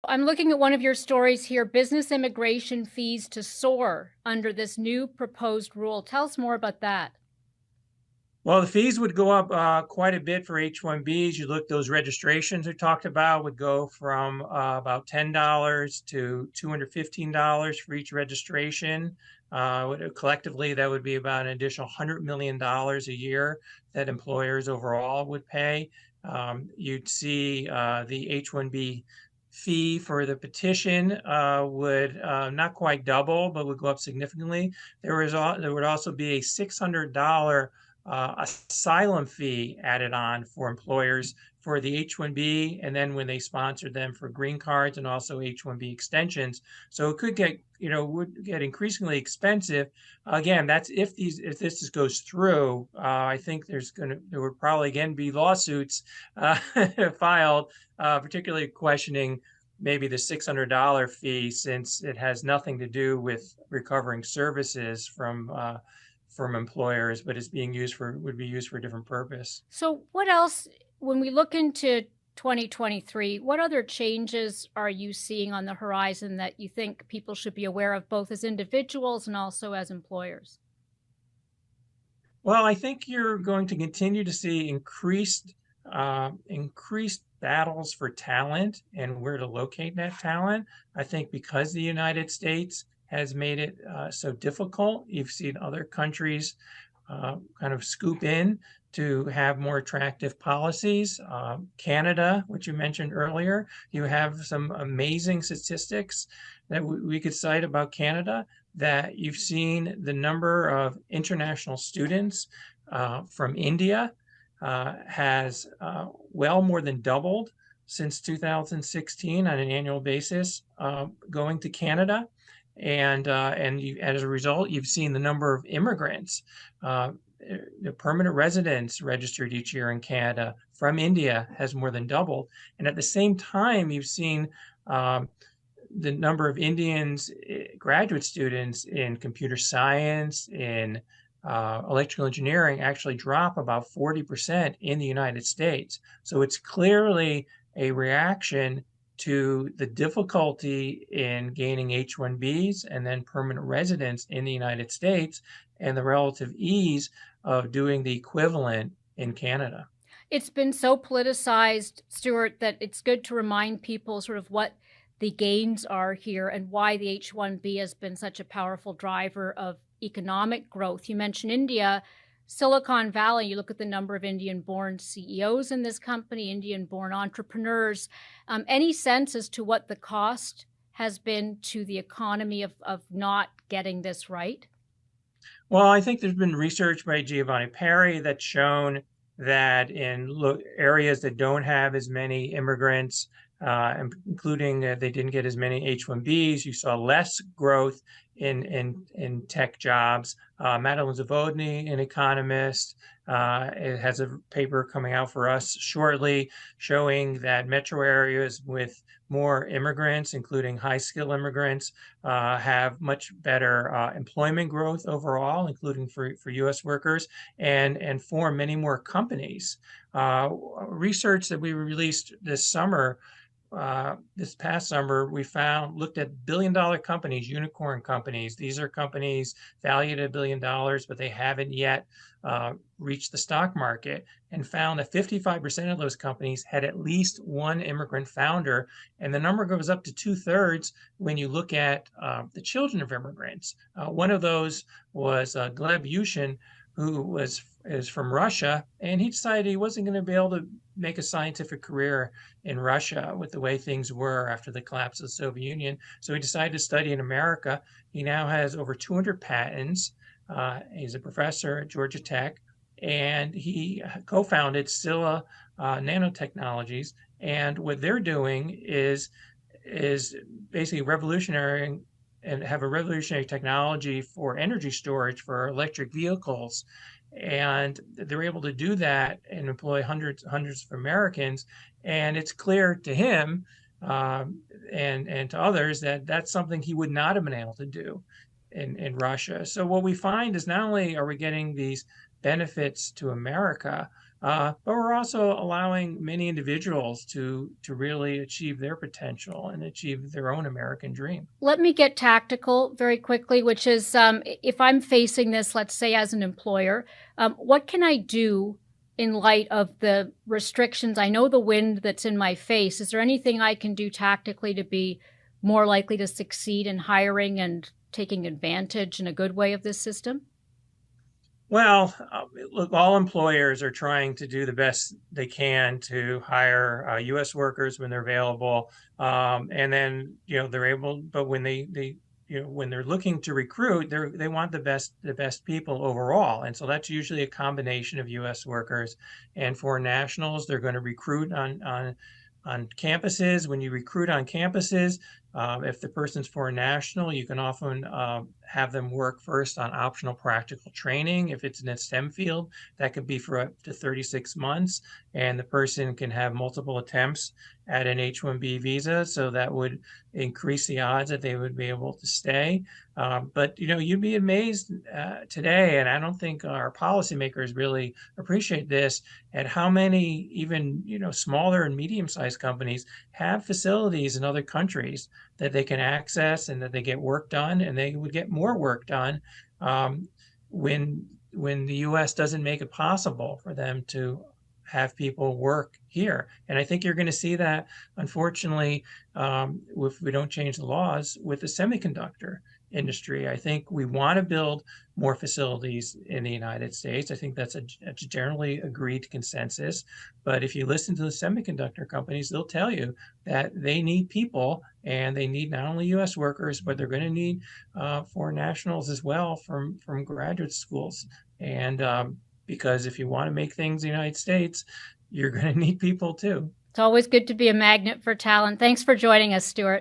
I'm looking at one of your stories here, business immigration fees to soar under this new proposed rule. Tell us more about that. Well, the fees would go up quite a bit for H-1Bs. You look, those registrations we talked about would go from about $10 to $215 for each registration. Collectively, that would be about an additional $100 million a year that employers overall would pay. You'd see the H-1B fee for the petition would not quite double, but would go up significantly. There would also be a $600 asylum fee added on for employers for the H-1B, and then when they sponsored them for green cards and also H-1B extensions. So it could get, would get increasingly expensive. Again, that's if this goes through. I think there would probably again be lawsuits filed, particularly questioning maybe the $600 fee, since it has nothing to do with recovering services from employers, but is being used for would be used for a different purpose. So, what else, when we look into 2023, what other changes are you seeing on the horizon that you think people should be aware of, both as individuals and also as employers? Well, I think you're going to continue to see increased battles for talent and where to locate that talent. I think because the United States has made it so difficult, you've seen other countries kind of scoop in to have more attractive policies. Canada, which you mentioned earlier, you have some amazing statistics that we could cite about Canada, that you've seen the number of international students from India has well more than doubled since 2016 on an annual basis, going to Canada. As a result, you've seen the number of immigrants, the permanent residents registered each year in Canada from India has more than doubled. And at the same time, you've seen the number of Indians, graduate students in computer science, in electrical engineering actually drop about 40% in the United States. So it's clearly a reaction to the difficulty in gaining H-1Bs and then permanent residence in the United States, and the relative ease of doing the equivalent in Canada. It's been so politicized, Stuart, that it's good to remind people sort of what the gains are here and why the H-1B has been such a powerful driver of economic growth. You mentioned India, Silicon Valley. You look at the number of Indian-born CEOs in this company, Indian-born entrepreneurs. Any sense as to what the cost has been to the economy of not getting this right? Well, I think there's been research by Giovanni Perry that's shown that in areas that don't have as many immigrants, including they didn't get as many H-1Bs, you saw less growth in tech jobs. Madeline Zavodny, an economist, it has a paper coming out for us shortly showing that metro areas with more immigrants, including high-skill immigrants, have much better employment growth overall, including for U.S. workers, and form many more companies. Research that we released this summer, this past summer, we looked at billion-dollar companies, unicorn companies. These are companies valued at $1 billion, but they haven't yet reached the stock market, and found that 55% of those companies had at least one immigrant founder. And the number goes up to 2/3 when you look at the children of immigrants. One of those was Gleb Yushin, who is from Russia, and he decided he wasn't going to be able to make a scientific career in Russia with the way things were after the collapse of the Soviet Union. So he decided to study in America. He now has over 200 patents. He's a professor at Georgia Tech, and he co-founded Scylla Nanotechnologies. And what they're doing is basically revolutionary, and have a revolutionary technology for energy storage for electric vehicles. And they're able to do that and employ hundreds of Americans. And it's clear to him and to others that that's something he would not have been able to do in Russia. So what we find is not only are we getting these benefits to America, but we're also allowing many individuals to really achieve their potential and achieve their own American dream. Let me get tactical very quickly, which is if I'm facing this, let's say as an employer, what can I do in light of the restrictions? I know the wind that's in my face. Is there anything I can do tactically to be more likely to succeed in hiring and taking advantage in a good way of this system? Well, look, all employers are trying to do the best they can to hire U.S. workers when they're available, and then they're able. But when they when they're looking to recruit, they want the best people overall, and so that's usually a combination of U.S. workers and foreign nationals. They're going to recruit on campuses. When you recruit on campuses, if the person's foreign national, you can often have them work first on optional practical training. If it's in a STEM field, that could be for up to 36 months, and the person can have multiple attempts at an H-1B visa. So that would increase the odds that they would be able to stay. But you'd be amazed today, and I don't think our policymakers really appreciate this, at how many even smaller and medium-sized companies have facilities in other countries that they can access and that they get work done, and they would get more work done um, when the U.S. doesn't make it possible for them to have people work here. And I think you're going to see that, unfortunately, if we don't change the laws with the semiconductor industry. I think we want to build more facilities in the United States. I think that's a generally agreed consensus. But if you listen to the semiconductor companies, they'll tell you that they need people, and they need not only U.S. workers, but they're going to need foreign nationals as well from graduate schools. And because if you want to make things in the United States, you're going to need people too. It's always good to be a magnet for talent. Thanks for joining us, Stuart.